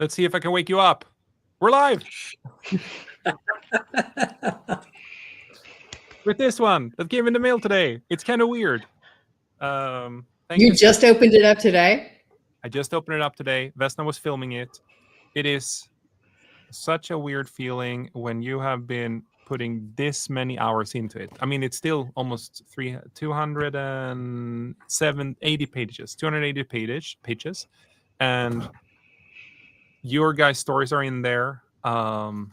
Let's see if I can wake you up. We're live. With this one that came in the mail today. It's kind of weird. Thank you just opened it up today? I just opened it up today. Vesna was filming it. It is such a weird feeling when you have been putting this many hours into it. I mean, it's still almost 280 pages, and your guys' stories are in there. You're on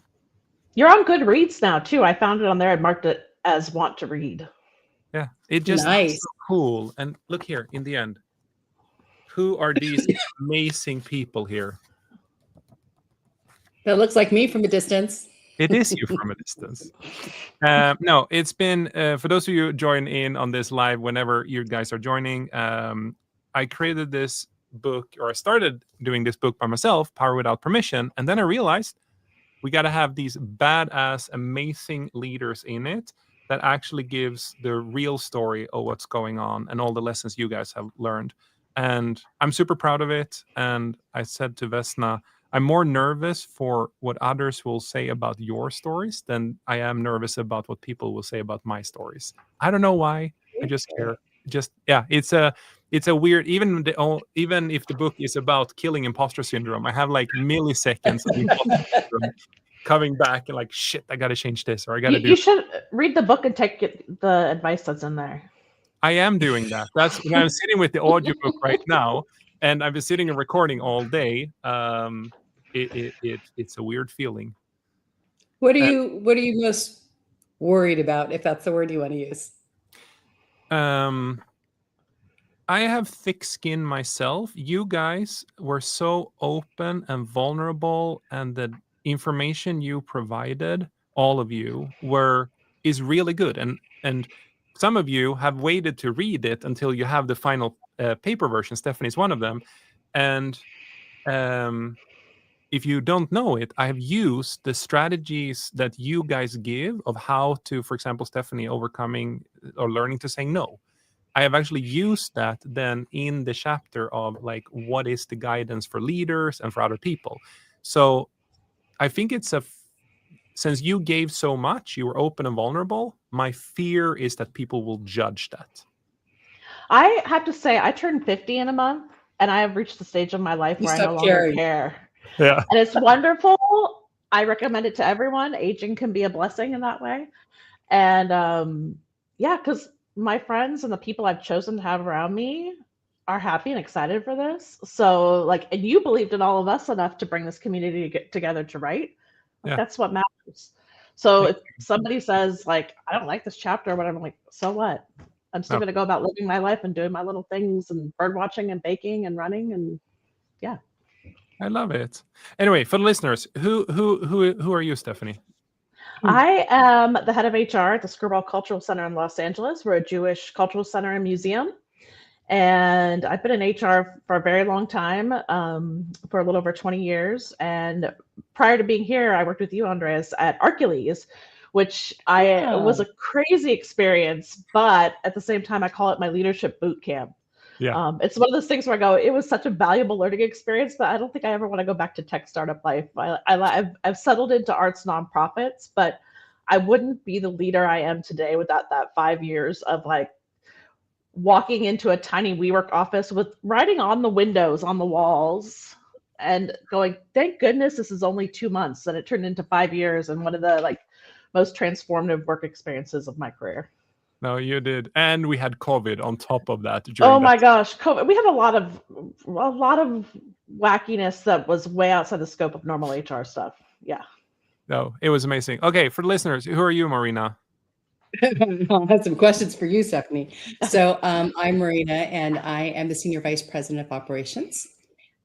Goodreads now too. I found it on there. I marked it as want to read. Yeah, it just nice. So cool. And look here in the end. Who are these amazing people here? That looks like me from a distance. It is you from a distance. No, it's been, for those of you who join in on this live, whenever you guys are joining, I created this book, or I started doing this book by myself, Power Without Permission. And then I realized we got to have these badass, amazing leaders in it that actually gives the real story of what's going on and all the lessons you guys have learned. And I'm super proud of it. And I said to Vesna, I'm more nervous for what others will say about your stories than I am nervous about what people will say about my stories. I don't know why. I just care. It's a weird, even if the book is about killing imposter syndrome, I have like milliseconds of imposter syndrome coming back and like, shit, I got to change this, or I got to do. You should read the book and take the advice that's in there. I am doing that. That's when I'm sitting with the audiobook right now, and I've been sitting and recording all day. It's a weird feeling. What are you most worried about, if that's the word you want to use? I have thick skin myself. You guys were so open and vulnerable, and the information you provided, all of you, is really good. And some of you have waited to read it until you have the final paper version. Stephanie's one of them. And if you don't know it, I have used the strategies that you guys give of how to, for example, Stephanie, overcoming or learning to say no. I have actually used that then in the chapter of like, what is the guidance for leaders and for other people. So I think since you gave so much, you were open and vulnerable, my fear is that people will judge that. I have to say, I turned 50 in a month, and I have reached the stage of my life where I no longer care. Yeah. And it's wonderful. I recommend it to everyone. Aging can be a blessing in that way. And because my friends and the people I've chosen to have around me are happy and excited for this. So and you believed in all of us enough to bring this community to get together to write. That's what matters. So if somebody says I don't like this chapter, but I'm like, so what? I'm still going to go about living my life and doing my little things and bird watching and baking and running and I love it. Anyway, for the listeners, who are you, Stephanie? I am the head of HR at the Screwball Cultural Center in Los Angeles. We're a Jewish cultural center and museum. And I've been in HR for a very long time, for a little over 20 years. And prior to being here, I worked with you, Andreas, at Arcules, which was a crazy experience. But at the same time, I call it my leadership boot camp. Yeah. It's one of those things where I go, it was such a valuable learning experience, but I don't think I ever want to go back to tech startup life. I've settled into arts nonprofits, but I wouldn't be the leader I am today without that 5 years of walking into a tiny WeWork office with writing on the windows, on the walls, and going, thank goodness this is only 2 months. And it turned into 5 years and one of the most transformative work experiences of my career. No, you did. And we had COVID on top of that. My gosh, COVID. We had a lot of wackiness that was way outside the scope of normal HR stuff. Yeah. No, it was amazing. Okay, for the listeners, who are you, Marina? I have some questions for you, Stephanie. So I'm Marina, and I am the Senior Vice President of Operations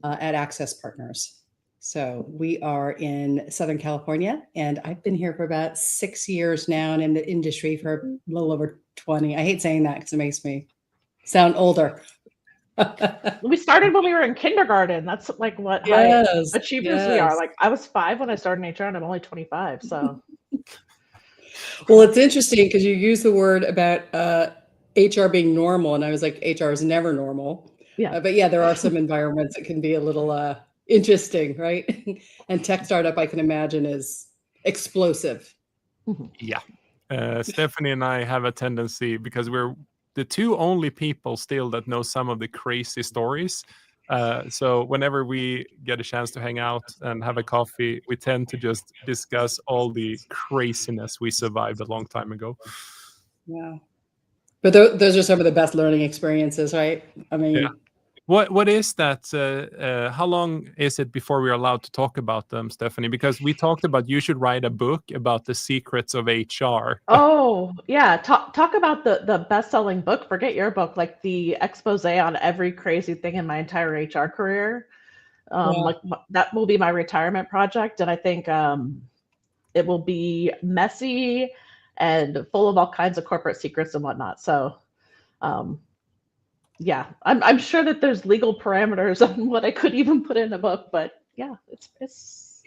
at Access Partners. So we are in Southern California, and I've been here for about 6 years now and in the industry for a little over 20. I hate saying that because it makes me sound older. We started when we were in kindergarten. That's what high achievers we are. I was 5 when I started in HR, and I'm only 25. So, well, it's interesting because you use the word about HR being normal, and I was like, HR is never normal. Yeah, but yeah, there are some environments that can be a little interesting, right? And tech startup, I can imagine, is explosive. Yeah. Stephanie and I have a tendency, because we're the two only people still that know some of the crazy stories. So whenever we get a chance to hang out and have a coffee, we tend to just discuss all the craziness we survived a long time ago. Yeah. But those are some of the best learning experiences, right? I mean, Yeah. What is that? How long is it before we're allowed to talk about them, Stephanie? Because we talked about you should write a book about the secrets of HR. Oh, yeah. Talk about the best-selling book. Forget your book, like the expose on every crazy thing in my entire HR career. Like that will be my retirement project, and I think it will be messy and full of all kinds of corporate secrets and whatnot. So, yeah, I'm sure that there's legal parameters on what I could even put in a book, but yeah, it's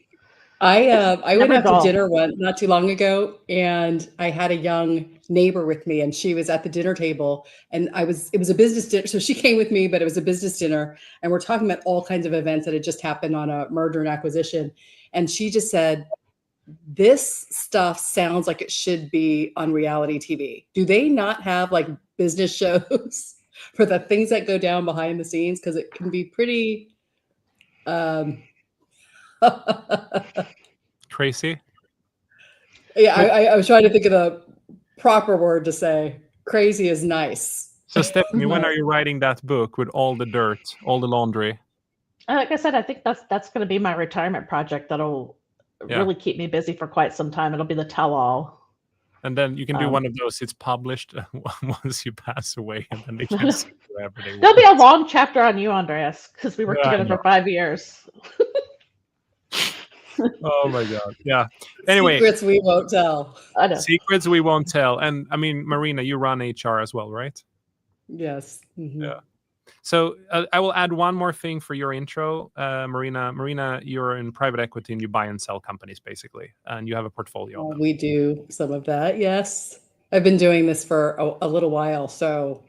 I went never out to dull. dinner not too long ago, and I had a young neighbor with me, and she was at the dinner table, and it was a business dinner. So she came with me, but it was a business dinner, and we're talking about all kinds of events that had just happened on a merger and acquisition. And she just said, this stuff sounds like it should be on reality TV. Do they not have like business shows for the things that go down behind the scenes? Because it can be pretty Crazy. Yeah, I was trying to think of the proper word to say. Crazy is nice. So Stephanie, when are you writing that book with all the dirt, all the laundry? Like I said, I think that's going to be my retirement project. That'll really keep me busy for quite some time. It'll be the tell-all. And then you can do one of those. It's published once you pass away, and then they can see wherever they want. There'll be a long chapter on you, Andreas, because we worked together for 5 years. Oh my God. Yeah. Anyway. Secrets we won't tell. I know. Secrets we won't tell. And I mean, Marina, you run HR as well, right? Yes. Mm-hmm. Yeah. So I will add one more thing for your intro, Marina. Marina, you're in private equity and you buy and sell companies, basically, and you have a portfolio. Well, we do some of that. Yes. I've been doing this for a little while. So,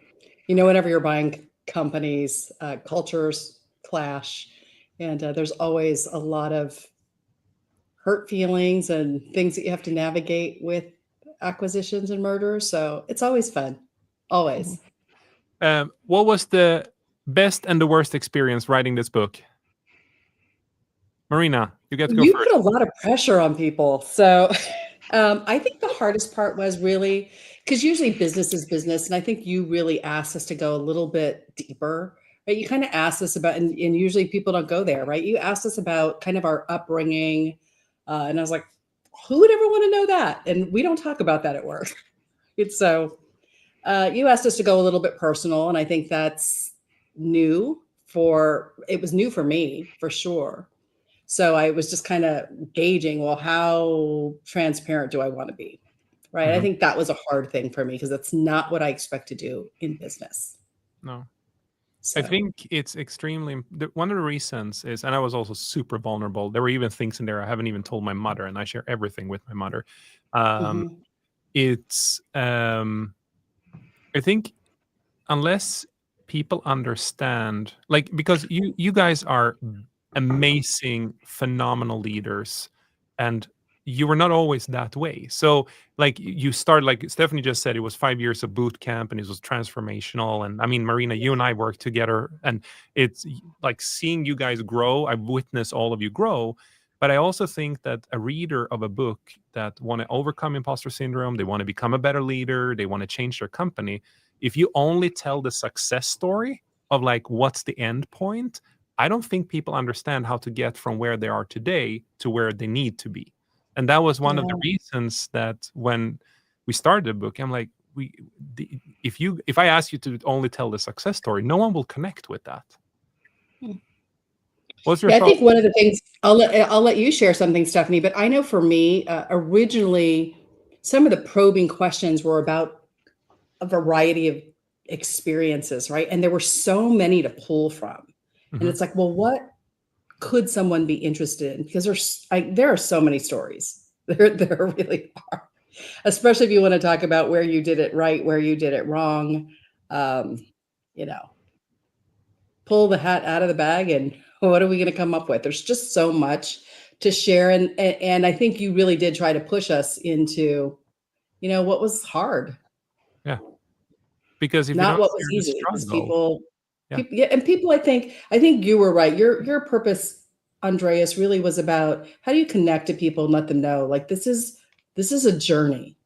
whenever you're buying companies, cultures clash, and there's always a lot of hurt feelings and things that you have to navigate with acquisitions and mergers. So it's always fun. Always. What was the best and the worst experience writing this book? Marina, you get to go first. You put a lot of pressure on people. So I think the hardest part was really, because usually business is business. And I think you really asked us to go a little bit deeper, right? You kind of asked us about, and usually people don't go there, right? You asked us about kind of our upbringing. And I was like, who would ever want to know that? And we don't talk about that at work. It's so you asked us to go a little bit personal. And I think that's it was new for me, for sure. So I was just kind of gauging, well, how transparent do I want to be? Right. I think that was a hard thing for me because that's not what I expect to do in business. No. So. I think it's extremely, one of the reasons is, and I was also super vulnerable. There were even things in there I haven't even told my mother, and I share everything with my mother. It's, I think unless people understand, like, because you guys are amazing, phenomenal leaders, and you were not always that way. So like you start, like Stephanie just said, it was 5 years of boot camp and it was transformational. And I mean, Marina, you and I worked together, and it's like seeing you guys grow. I've witnessed all of you grow. But I also think that a reader of a book that want to overcome imposter syndrome, they want to become a better leader, they want to change their company. If you only tell the success story of like, what's the end point? I don't think people understand how to get from where they are today to where they need to be. And that was one of the reasons that when we started the book, I'm like, if I ask you to only tell the success story, no one will connect with that. What's your I think one of the things, I'll let you share something, Stephanie, but I know for me, originally, some of the probing questions were about a variety of experiences, right? And there were so many to pull from. And it's like, well, what could someone be interested in? Because there are so many stories. There really are, especially if you want to talk about where you did it right, where you did it wrong. Pull the hat out of the bag and What are we going to come up with? There's just so much to share. And I think you really did try to push us into, what was hard. Yeah. Because if you Not don't what was share the easy, because struggle, people, and people, I think you were right. Your purpose, Andreas, really was about how do you connect to people and let them know, like, this is a journey,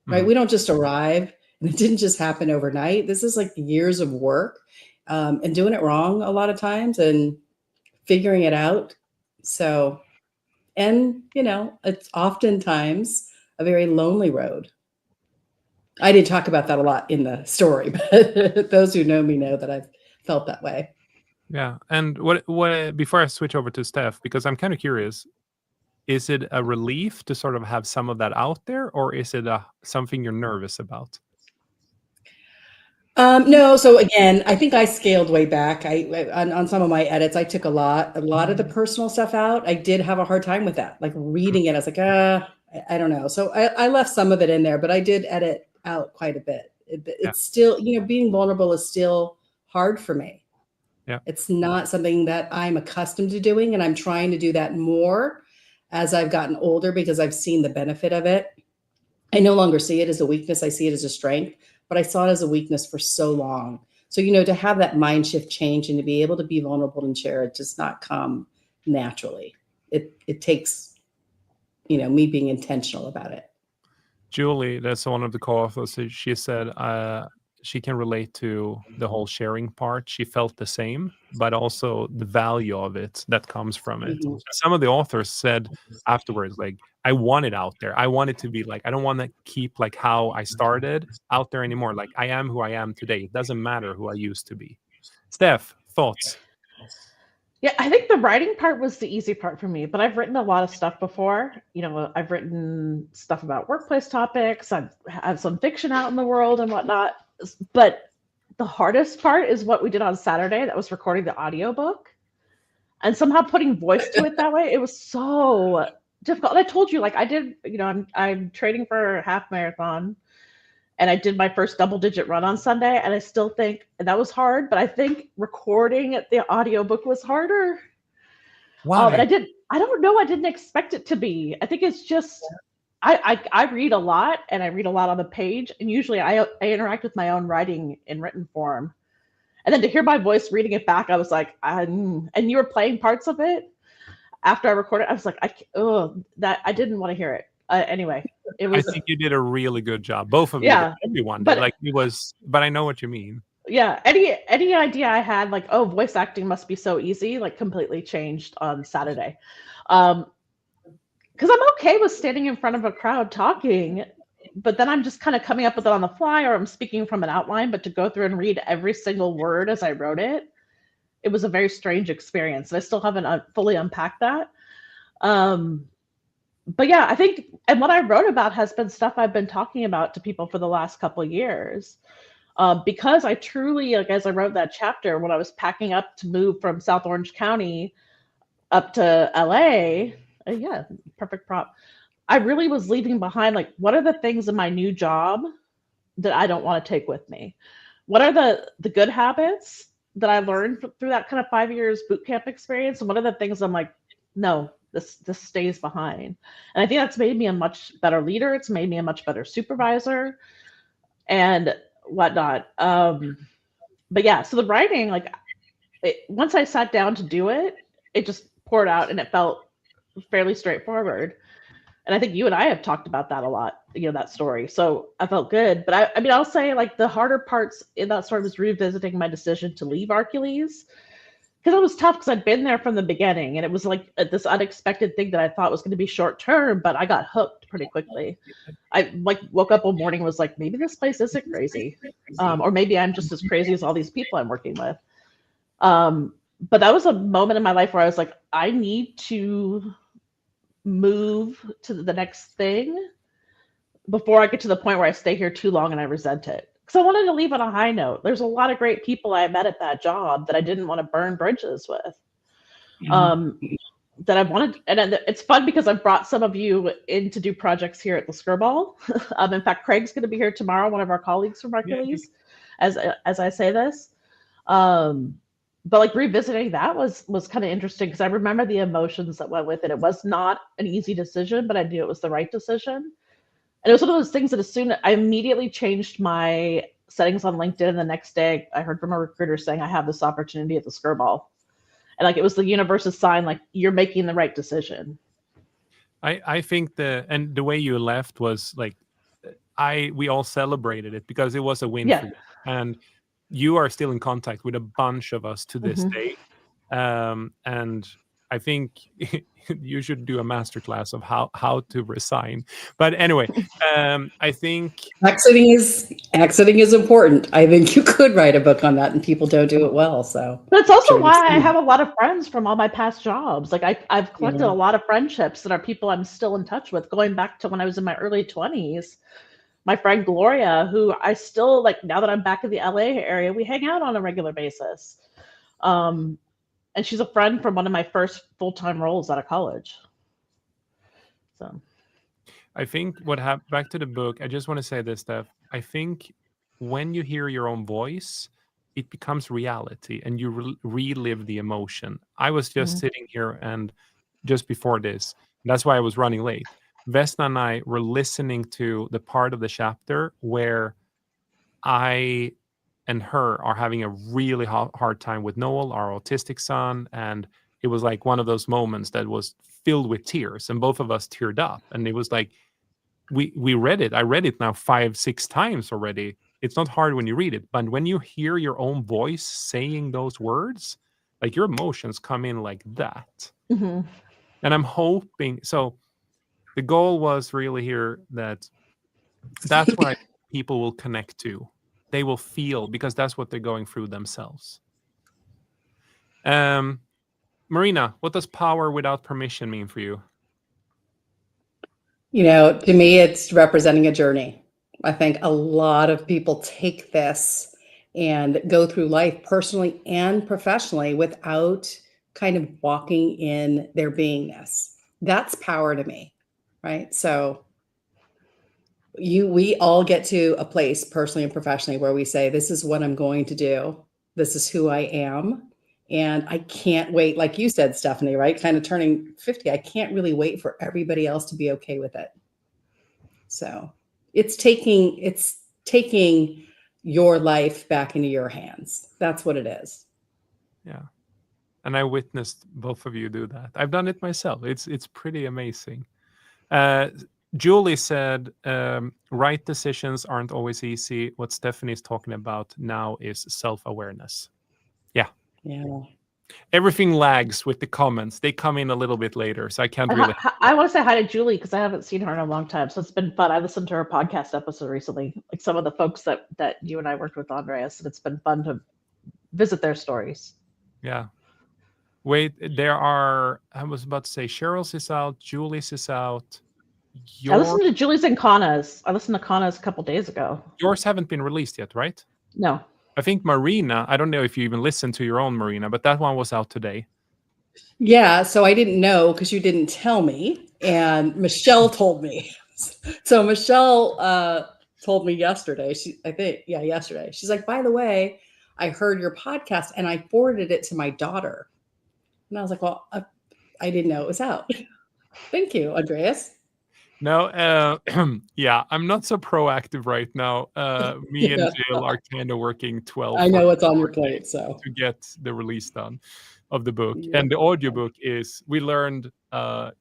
right? Mhm. We don't just arrive, and it didn't just happen overnight. This is like years of work, and doing it wrong a lot of times and figuring it out. So, and it's oftentimes a very lonely road. I did talk about that a lot in the story, but those who know me know that I've felt that way. Yeah. And what before I switch over to Steph, because I'm kind of curious, is it a relief to sort of have some of that out there, or is it something you're nervous about? No, so again, I think I scaled way back. On some of my edits, I took a lot of the personal stuff out. I did have a hard time with that. Like reading it, I was like, I don't know. So I left some of it in there, but I did edit out quite a bit. It's still, being vulnerable is still hard for me. Yeah. It's not something that I'm accustomed to doing, and I'm trying to do that more as I've gotten older because I've seen the benefit of it. I no longer see it as a weakness. I see it as a strength, but I saw it as a weakness for so long. So, to have that mind shift change and to be able to be vulnerable and share it does not come naturally. It takes, me being intentional about it. Julie, that's one of the co-authors. She said she can relate to the whole sharing part. She felt the same, but also the value of it that comes from it. Mhm. Some of the authors said afterwards, like, I want it out there. I want it to be like, I don't want to keep like how I started out there anymore. Like, I am who I am today. It doesn't matter who I used to be. Steph, thoughts? Yeah, I think the writing part was the easy part for me, but I've written a lot of stuff before. I've written stuff about workplace topics. I've had some fiction out in the world and whatnot. But the hardest part is what we did on Saturday. That was recording the audiobook and somehow putting voice to it that way. It was so difficult. And I told you, like I did, I'm training for a half marathon. And I did my first double-digit run on Sunday, and I still think that was hard, but I think recording the audiobook was harder. Why? And I don't know, I didn't expect it to be. I think it's just, I read a lot, and I read a lot on the page, and usually I interact with my own writing in written form. And then to hear my voice reading it back, I was like, and you were playing parts of it after I recorded. I was like, that I didn't want to hear it. Anyway, it was. I think you did a really good job. Both of you, Yeah, everyone did. but Like it was, but I know what you mean. yeah, any idea I had, like, oh, voice acting must be so easy, like completely changed on Saturday. Because I'm okay with standing in front of a crowd talking, but then I'm just kind of coming up with it on the fly, or I'm speaking from an outline. But to go through and read every single word as I wrote it, it was a very strange experience. And I still haven't fully unpacked that. But yeah, I think, and what I wrote about has been stuff I've been talking about to people for the last couple of years. Because I truly, like, as I wrote that chapter, when I was packing up to move from South Orange County up to LA, yeah, perfect prop. I really was leaving behind, like, what are the things in my new job that I don't want to take with me? What are the good habits that I learned through that kind of 5 years boot camp experience? And what are the things I'm like, no, this stays behind? And I think that's made me a much better leader. It's made me a much better supervisor and whatnot. But yeah, so the writing, like, once I sat down to do it, it just poured out, and it felt fairly straightforward. And I think you and I have talked about that a lot, that story. So I felt good. But I mean, I'll say, like, the harder parts in that story was revisiting my decision to leave Hercules. Because it was tough, because I'd been there from the beginning, and it was like this unexpected thing that I thought was going to be short term, but I got hooked pretty quickly. I woke up one morning and was like, maybe this place isn't crazy, or maybe I'm just as crazy as all these people I'm working with. But that was a moment in my life where I was like, I need to move to the next thing before I get to the point where I stay here too long and I resent it. Because I wanted to leave on a high note. There's a lot of great people I met at that job that I didn't want to burn bridges with. That I wanted, and it's fun because I've brought some of you in to do projects here at the Skirball. In fact, Craig's going to be here tomorrow, one of our colleagues from Hercules, as I say this. but like revisiting that was kind of interesting because I remember the emotions that went with it. It was not an easy decision, but I knew it was the right decision. And it was one of those things that as soon I immediately changed my settings on LinkedIn, and the next day I heard from a recruiter saying I have this opportunity at the Skirball. And like it was the universe's sign, like you're making the right decision. I think the way you left was like we all celebrated it because it was a win for you. And you are still in contact with a bunch of us to this day. And I think you should do a masterclass of how to resign. But anyway, I think exiting is important. I think you could write a book on that, and people don't do it well. So that's also why I have a lot of friends from all my past jobs. Like I've collected a lot of friendships that are people I'm still in touch with, going back to when I was in my early 20s. My friend Gloria, who I still like now that I'm back in the LA area, we hang out on a regular basis. And she's a friend from one of my first full-time roles out of college. So I think what happened back to the book, I just want to say this, Steph. I think when you hear your own voice, it becomes reality and you relive the emotion. I was just sitting here and just before this, that's why I was running late. Vesna and I were listening to the part of the chapter where I and her are having a really hard time with Noel, our autistic son. And it was like one of those moments that was filled with tears, and both of us teared up. And it was like, we read it. I read it now 5-6 times already. It's not hard when you read it, but when you hear your own voice saying those words, like your emotions come in like that. And I'm hoping, so the goal was really here that's what people will connect to. They will feel, because that's what they're going through themselves. Marina, what does power without permission mean for you? To me, it's representing a journey. I think a lot of people take this and go through life personally and professionally without kind of walking in their beingness. That's power to me, right? So we all get to a place personally and professionally where we say, this is what I'm going to do. This is who I am. And I can't wait, like you said, Stephanie, right? Kind of turning 50. I can't really wait for everybody else to be okay with it. So it's taking your life back into your hands. That's what it is. Yeah. And I witnessed both of you do that. I've done it myself. It's pretty amazing. Julie said, right decisions aren't always easy. What Stephanie's talking about now is self-awareness. Yeah. Yeah. Everything lags with the comments. They come in a little bit later, so I can't really. I want to say hi to Julie because I haven't seen her in a long time. So it's been fun. I listened to her podcast episode recently, like some of the folks that you and I worked with, Andreas, and it's been fun to visit their stories. Yeah. Wait, I was about to say, Cheryl's is out, Julie's is out. I listened to Julie's and Kana's. I listened to Kana's a couple days ago. Yours haven't been released yet, right? No. I think Marina, I don't know if you even listened to your own, Marina, but that one was out today. Yeah, so I didn't know because you didn't tell me, and Michelle told me. So Michelle told me yesterday. Yesterday. She's like, by the way, I heard your podcast and I forwarded it to my daughter. And I was like, well, I didn't know it was out. Thank you, Andreas. No, yeah, I'm not so proactive right now. Me and Jill are kind of working 12. I know what's on your plate, so to get the release done of the book. And the audiobook is, we learned, so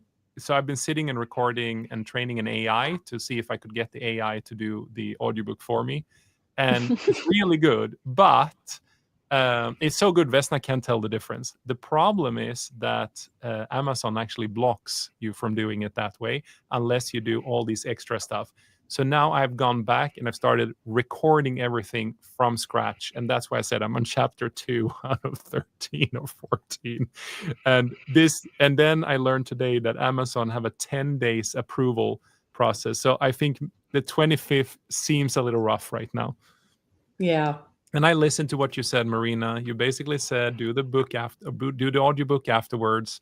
I've been sitting and recording and training an AI to see if I could get the AI to do the audiobook for me. And it's really good, but it's so good Vesna can't tell the difference. The problem is that Amazon actually blocks you from doing it that way unless you do all these extra stuff. So now I've gone back and I've started recording everything from scratch. And that's why I said I'm on chapter 2 out of 13 or 14. And then I learned today that Amazon have a 10 days approval process. So I think the 25th seems a little rough right now. Yeah. And I listened to what you said, Marina. You basically said do the book do the audiobook afterwards.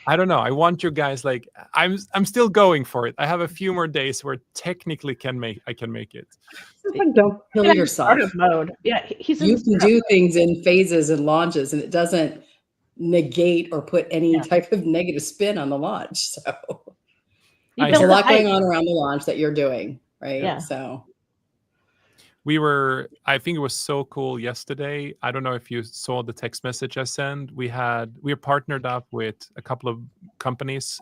I don't know. I want you guys like I'm still going for it. I have a few more days where technically I can make it. Don't kill Yeah, yourself. startup mode. Yeah, he's in You can startup do mode. things in phases and launches, and it doesn't negate or put any Yeah. type of negative spin on the launch. So You I there's a build lot hype. going on around the launch that you're doing, right? Yeah. So I think it was so cool yesterday. I don't know if you saw the text message I sent. We are partnered up with a couple of companies.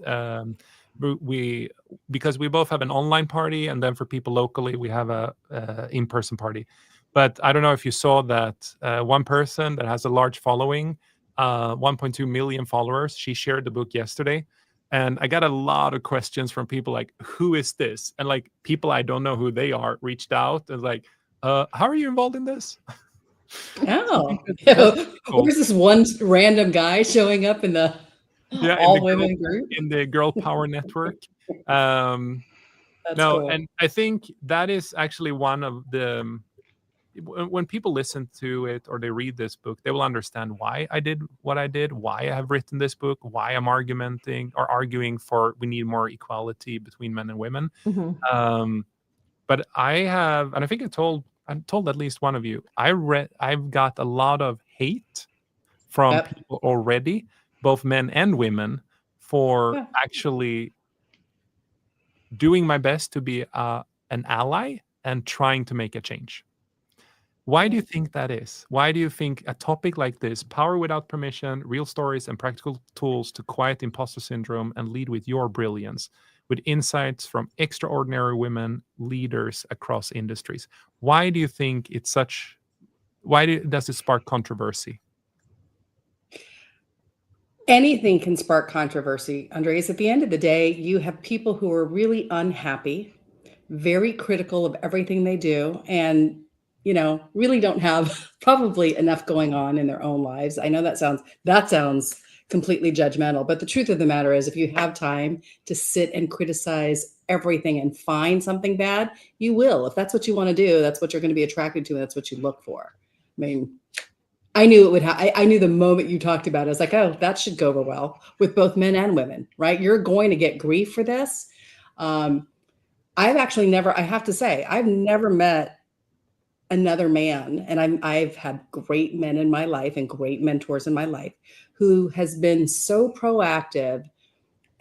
Because we both have an online party, and then for people locally, we have a in-person party. But I don't know if you saw that one person that has a large following, 1.2 million followers, she shared the book yesterday. And I got a lot of questions from people like, who is this? And like people I don't know who they are reached out and like, how are you involved in this? oh, That's cool. where's this one random guy showing up in the all women group? In the Girl Power Network. That's No, cool. and I think that is actually one of the when people listen to it or they read this book, they will understand why I did what I did, why I have written this book, why I'm arguing for we need more equality between men and women. Mhm. But I have, and I think I told at least one of you, I've got a lot of hate from Yep. people already, both men and women, for Yeah. actually doing my best to be an ally and trying to make a change. Why do you think that is? Why do you think a topic like this, power without permission, real stories and practical tools to quiet imposter syndrome and lead with your brilliance, with insights from extraordinary women leaders across industries? Why do you think it's such? Does it spark controversy? Anything can spark controversy, Andres. At the end of the day, you have people who are really unhappy, very critical of everything they do, and really don't have probably enough going on in their own lives. I know that sounds completely judgmental, but the truth of the matter is if you have time to sit and criticize everything and find something bad, you will. If that's what you want to do, that's what you're going to be attracted to, and that's what you look for. I mean, I knew it would I knew the moment you talked about it, I was like, oh, that should go over well with both men and women, right? You're going to get grief for this. I've actually I have to say, I've never met another man, and I've had great men in my life and great mentors in my life who has been so proactive.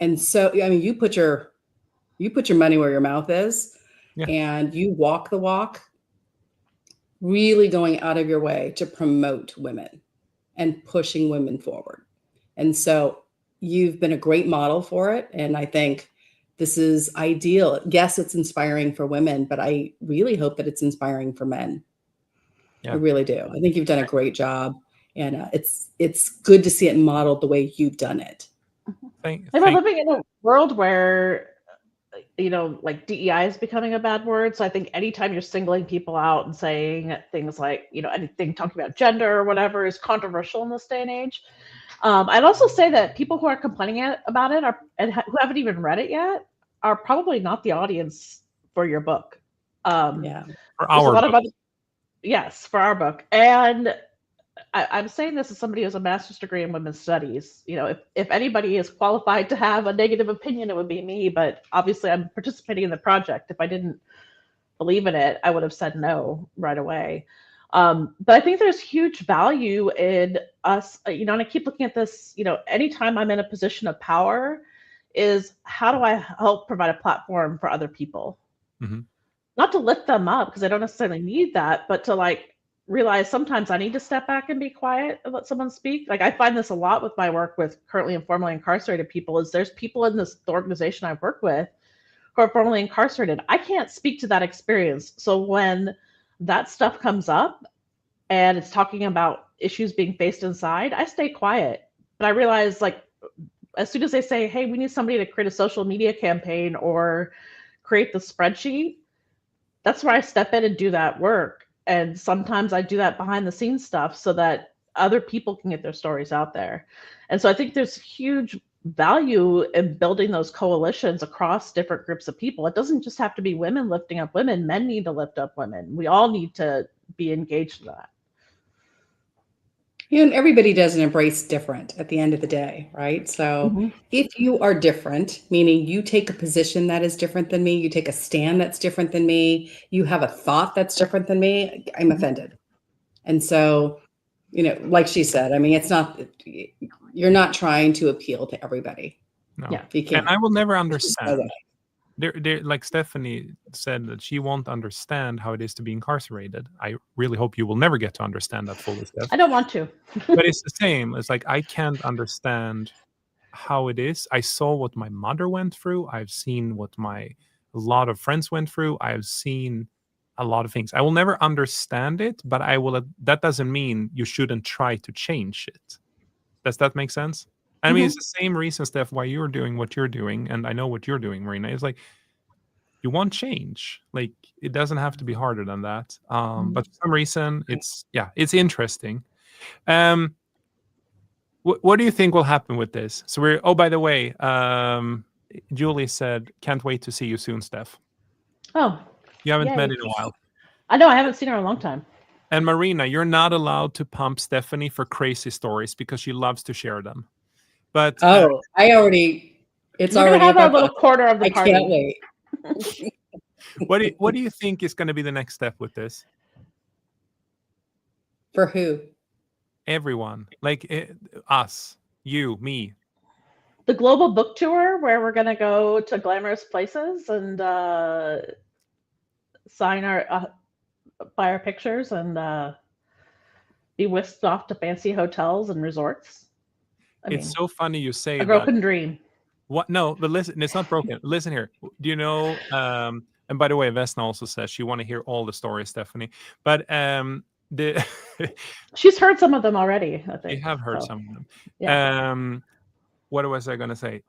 And so, I mean, you put your money where your mouth is, Yeah. and you walk the walk, really going out of your way to promote women and pushing women forward. And so you've been a great model for it. And I think this is ideal. Yes, it's inspiring for women, but I really hope that it's inspiring for men. Yeah. I really do. I think you've done a great job. And it's good to see it modeled the way you've done it. We're living in a world where like DEI is becoming a bad word. So I think anytime you're singling people out and saying things like, anything talking about gender or whatever is controversial in this day and age. I'd also say that people who are complaining about it who haven't even read it yet are probably not the audience for your book. Yeah. For our book. Yes, for our book. And I'm saying this as somebody who has a master's degree in women's studies. If anybody is qualified to have a negative opinion, it would be me. But obviously, I'm participating in the project. If I didn't believe in it, I would have said no right away. But I think there's huge value in us, and I keep looking at this, anytime I'm in a position of power, is how do I help provide a platform for other people? Mm-hmm. Not to lift them up, because I don't necessarily need that, but to realize sometimes I need to step back and be quiet and let someone speak. I find this a lot with my work with currently and formerly incarcerated people, is there's people in the organization I've worked with who are formerly incarcerated. I can't speak to that experience. So when that stuff comes up and it's talking about issues being faced inside, I stay quiet. But I realize as soon as they say, hey, we need somebody to create a social media campaign or create the spreadsheet, that's where I step in and do that work. And sometimes I do that behind the scenes stuff so that other people can get their stories out there. And so I think there's huge value in building those coalitions across different groups of people. It doesn't just have to be women lifting up women. Men need to lift up women. We all need to be engaged in that. And everybody does an embrace different at the end of the day, right? So Mhm. if you are different, meaning you take a position that is different than me, you take a stand that's different than me, you have a thought that's different than me, I'm Mhm. offended. And so, like she said, I mean, you're not trying to appeal to everybody. No. Yeah. You And can't. I will never There's just no understand. way. Like Stephanie said that she won't understand how it is to be incarcerated. I really hope you will never get to understand that fully, Steph. I don't want to. But it's the same. It's like I can't understand how it is. I saw what my mother went through. I've seen what a lot of friends went through. I've seen a lot of things. I will never understand it, but I will. That doesn't mean you shouldn't try to change it. Does that make sense? I mean, Mhm. it's the same reason, Steph, why you're doing what you're doing, and I know what you're doing, Marina. It's like you want change. Like it doesn't have to be harder than that. But for some reason, it's interesting. Um, what do you think will happen with this? So we're. Oh, by the way, Julie said, "Can't wait to see you soon, Steph." Oh, You haven't met yay. in a while. I know I haven't seen her in a long time. And Marina, you're not allowed to pump Stephanie for crazy stories because she loves to share them. But Oh, it's We're gonna already have up my our little butt. quarter of the I party. can't wait. what do you think is going to be the next step with this? For who? Everyone, like us, you, me. The global book tour where we're gonna go to glamorous places and sign buy our pictures and be whisked off to fancy hotels and resorts. I It's mean, so funny you say a that. broken dream. What? No, but listen, it's not broken. Listen here. Do you know? And by the way, Vesna also says she want to hear all the stories, Stephanie. But the She's heard some of them already, I you think. have heard So, some of them. yeah. What was I going to say?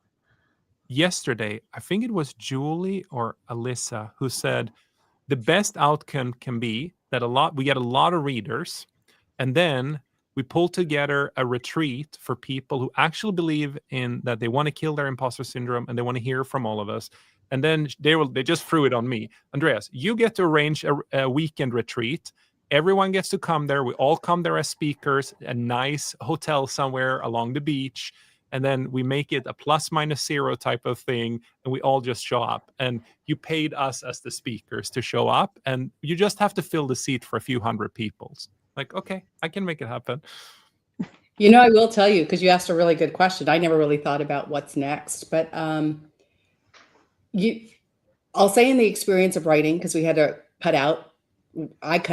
Yesterday, I think it was Julie or Alyssa who said the best outcome can be that we get a lot of readers, and then we pull together a retreat for people who actually believe in that they want to kill their imposter syndrome and they want to hear from all of us. And then they just threw it on me. Andreas, you get to arrange a weekend retreat. Everyone gets to come there. We all come there as speakers, a nice hotel somewhere along the beach. And then we make it a plus minus zero type of thing. And we all just show up. And you paid us as the speakers to show up. And you just have to fill the seat for a few hundred people. Like, okay, I can make it happen. I will tell you, because you asked a really good question. I never really thought about what's next, but I'll say in the experience of writing, because I cut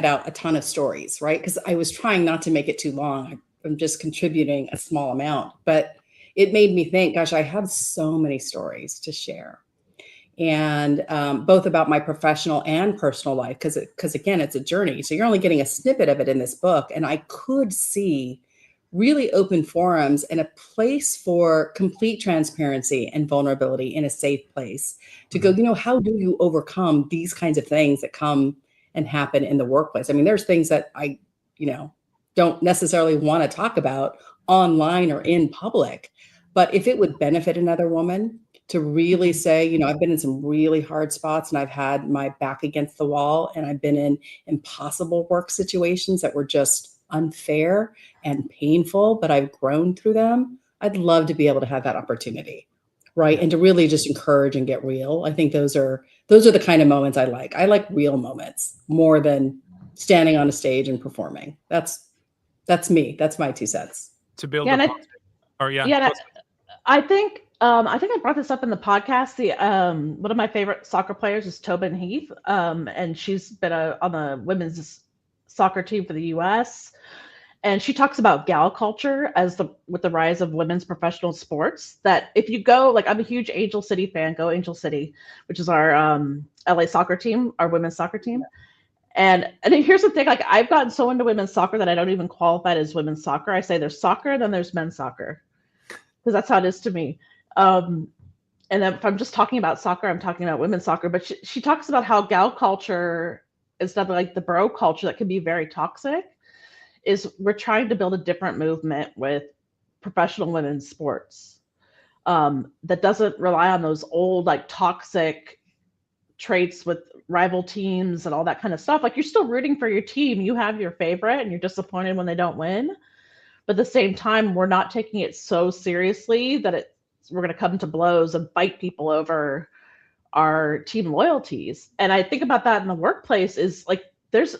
out a ton of stories, right? Because I was trying not to make it too long. I'm just contributing a small amount, but it made me think, gosh, I have so many stories to share. And both about my professional and personal life, because again, it's a journey. So you're only getting a snippet of it in this book. And I could see really open forums and a place for complete transparency and vulnerability in a safe place to go, how do you overcome these kinds of things that come and happen in the workplace? I mean, there's things that I, don't necessarily want to talk about online or in public, but if it would benefit another woman to really say, I've been in some really hard spots and I've had my back against the wall and I've been in impossible work situations that were just unfair and painful, but I've grown through them. I'd love to be able to have that opportunity. Right. And to really just encourage and get real. I think those are the kind of moments I like. I like real moments more than standing on a stage and performing. That's me. That's my 2 cents. To build Yeah, a and I think I brought this up in the podcast. The one of my favorite soccer players is Tobin Heath, and she's been on the women's soccer team for the U.S. And she talks about gal culture with the rise of women's professional sports. That if you go, like I'm a huge Angel City fan. Go Angel City, which is our LA soccer team, our women's soccer team. And here's the thing: like I've gotten so into women's soccer that I don't even qualify it as women's soccer. I say there's soccer, then there's men's soccer, because that's how it is to me. And if I'm just talking about soccer, I'm talking about women's soccer. But she talks about how gal culture, instead of like the bro culture that can be very toxic, is we're trying to build a different movement with professional women's sports that doesn't rely on those old like toxic traits with rival teams and all that kind of stuff. Like you're still rooting for your team. You have your favorite and you're disappointed when they don't win. but at the same time, we're not taking it so seriously that we're going to come to blows and fight people over our team loyalties. And I think about that in the workplace is like there's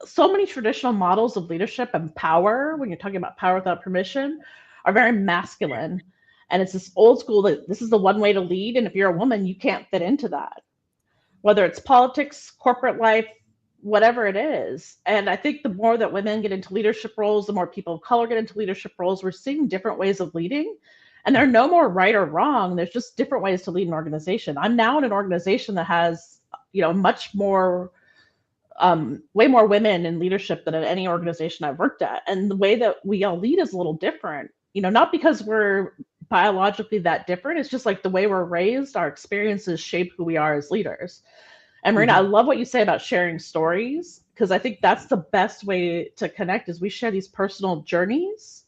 so many traditional models of leadership and power, when you're talking about power without permission, are very masculine. And it's this old school that this is the one way to lead. And if you're a woman, you can't fit into that, whether it's politics, corporate life, whatever it is. And I think the more that women get into leadership roles, the more people of color get into leadership roles, we're seeing different ways of leading. And there are no more right or wrong. There's just different ways to lead an organization. I'm now in an organization that has, much more, way more women in leadership than at any organization I've worked at. And the way that we all lead is a little different, not because we're biologically that different. It's just like the way we're raised, our experiences shape who we are as leaders. And Marina, I love what you say about sharing stories, because I think that's the best way to connect is we share these personal journeys.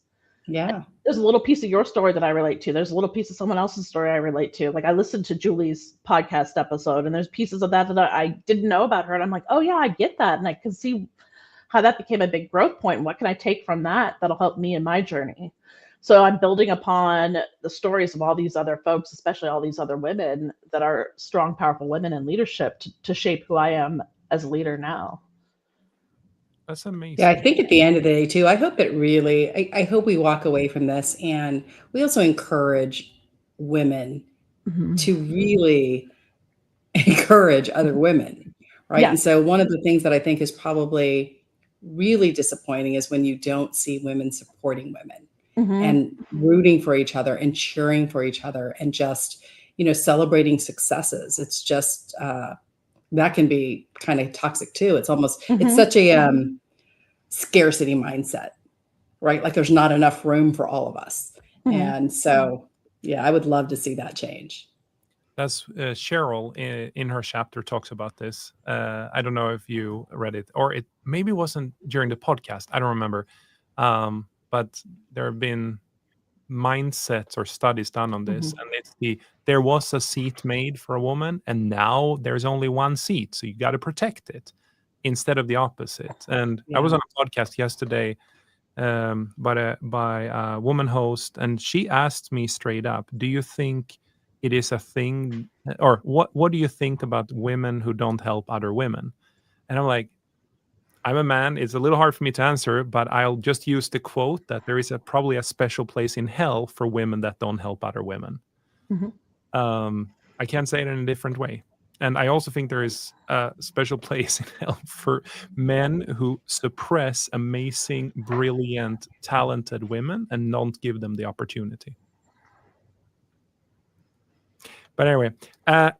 Yeah. There's a little piece of your story that I relate to. There's a little piece of someone else's story I relate to. Like I listened to Julie's podcast episode, and there's pieces of that I didn't know about her. And I'm like, oh yeah, I get that. And I can see how that became a big growth point. What can I take from that that'll help me in my journey? So I'm building upon the stories of all these other folks, especially all these other women that are strong, powerful women in leadership to shape who I am as a leader now. That's amazing. Yeah, I think at the end of the day too, I hope I hope we walk away from this and we also encourage women to really encourage other women, right? Yeah. And so one of the things that I think is probably really disappointing is when you don't see women supporting women and rooting for each other and cheering for each other and just, celebrating successes. It's just, that can be kind of toxic too. It's almost, it's such a scarcity mindset, right? Like there's not enough room for all of us. And so, yeah, I would love to see that change. That's Cheryl in her chapter talks about this. I don't know if you read it, or it maybe wasn't during the podcast. I don't remember. But there have been mindsets or studies done on this, and there was a seat made for a woman, and now there's only one seat, so you got to protect it instead of the opposite. And I was on a podcast yesterday by a woman host, and she asked me straight up, do you think it is a thing, or what do you think about women who don't help other women? And I'm like, I'm a man. It's a little hard for me to answer, but I'll just use the quote that there is probably a special place in hell for women that don't help other women. I can't say it in a different way. And I also think there is a special place in hell for men who suppress amazing, brilliant, talented women and don't give them the opportunity. But anyway,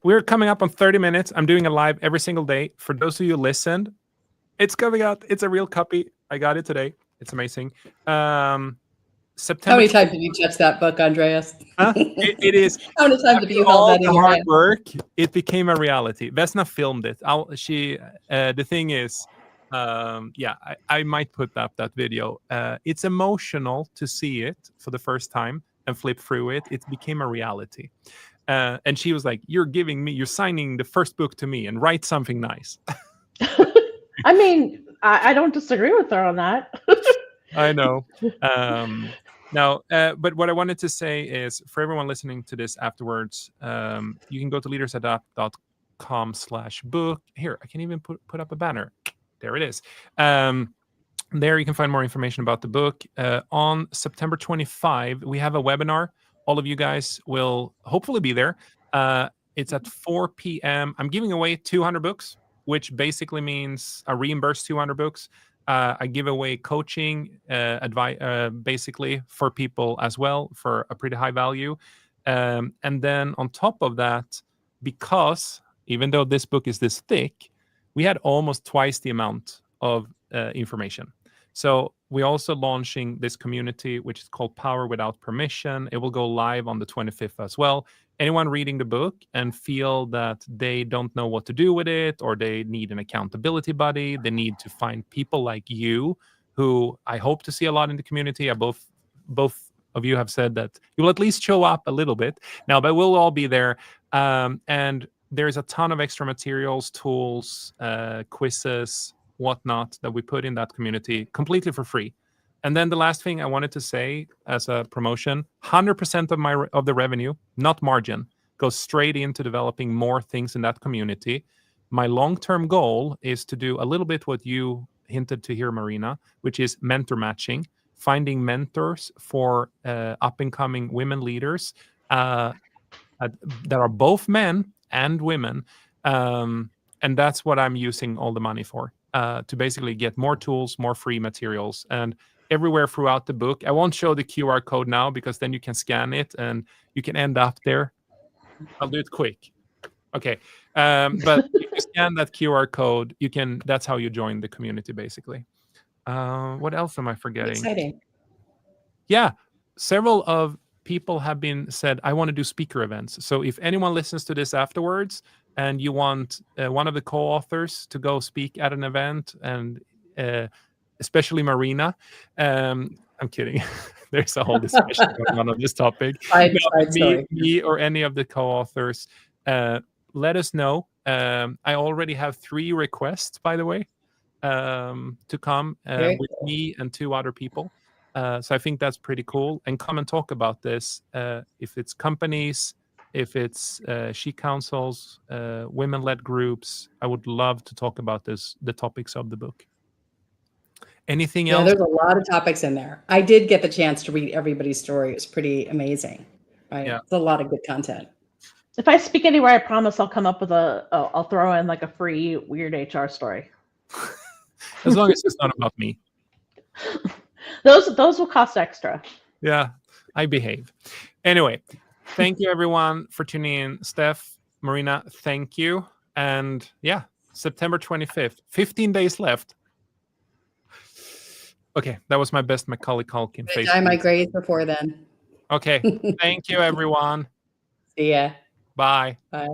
we're coming up on 30 minutes. I'm doing a live every single day. For those of you who listened, it's coming out. It's a real copy. I got it today. It's amazing. September. How many times have you touched that book, Andreas? It is. How many times have you held that in your hard hand? work, it became a reality. Vesna filmed it. The thing is, I might put up that video. It's emotional to see it for the first time and flip through it. It became a reality. And she was like, you're signing the first book to me and write something nice. I mean, I don't disagree with her on that. I know. But what I wanted to say is, for everyone listening to this afterwards, you can go to leadersadapt.com/book. Here, I can even put up a banner. There it is. There you can find more information about the book. On September 25, we have a webinar. All of you guys will hopefully be there. It's at 4 p.m. I'm giving away 200 books, which basically means I reimburse 200 books. I give away coaching advice, basically for people as well, for a pretty high value. And then on top of that, because even though this book is this thick, we had almost twice the amount of information. So we're also launching this community, which is called Power Without Permission. It will go live on the 25th as well. Anyone reading the book and feel that they don't know what to do with it, or they need an accountability buddy, they need to find people like you, who I hope to see a lot in the community. Both of you have said that you will at least show up a little bit now, but we'll all be there. And there's a ton of extra materials, tools, quizzes, whatnot that we put in that community completely for free. And then the last thing I wanted to say as a promotion, 100% of the revenue, not margin, goes straight into developing more things in that community. My long-term goal is to do a little bit what you hinted to here, Marina, which is mentor matching, finding mentors for up-and-coming women leaders that are both men and women. And that's what I'm using all the money for, to basically get more tools, more free materials. And everywhere throughout the book, I won't show the QR code now because then you can scan it and you can end up there. I'll do it quick. Okay. But if you scan that QR code, that's how you join the community, basically. What else am I forgetting? Exciting. Yeah. Several of people have said, I want to do speaker events. So if anyone listens to this afterwards and you want one of the co-authors to go speak at an event, and especially Marina, I'm kidding. There's a whole discussion going on this topic. Me or any of the co-authors, let us know. I already have 3 requests, by the way, to come with me and 2 other people. So I think that's pretty cool. And come and talk about this. If it's companies, if it's she councils, women-led groups, I would love to talk about the topics of the book. Anything else? Yeah, there's a lot of topics in there. I did get the chance to read everybody's story. It was pretty amazing. Right? Yeah. It's a lot of good content. If I speak anywhere, I promise I'll come up with I'll throw in like a free weird HR story. As long as it's not about me. Those will cost extra. Yeah, I behave. Anyway, thank you everyone for tuning in. Steph, Marina, thank you. And yeah, September 25th, 15 days left. Okay, that was my best Macaulay Culkin face. I my grades before then. Okay, thank you everyone. See ya. Bye. Bye.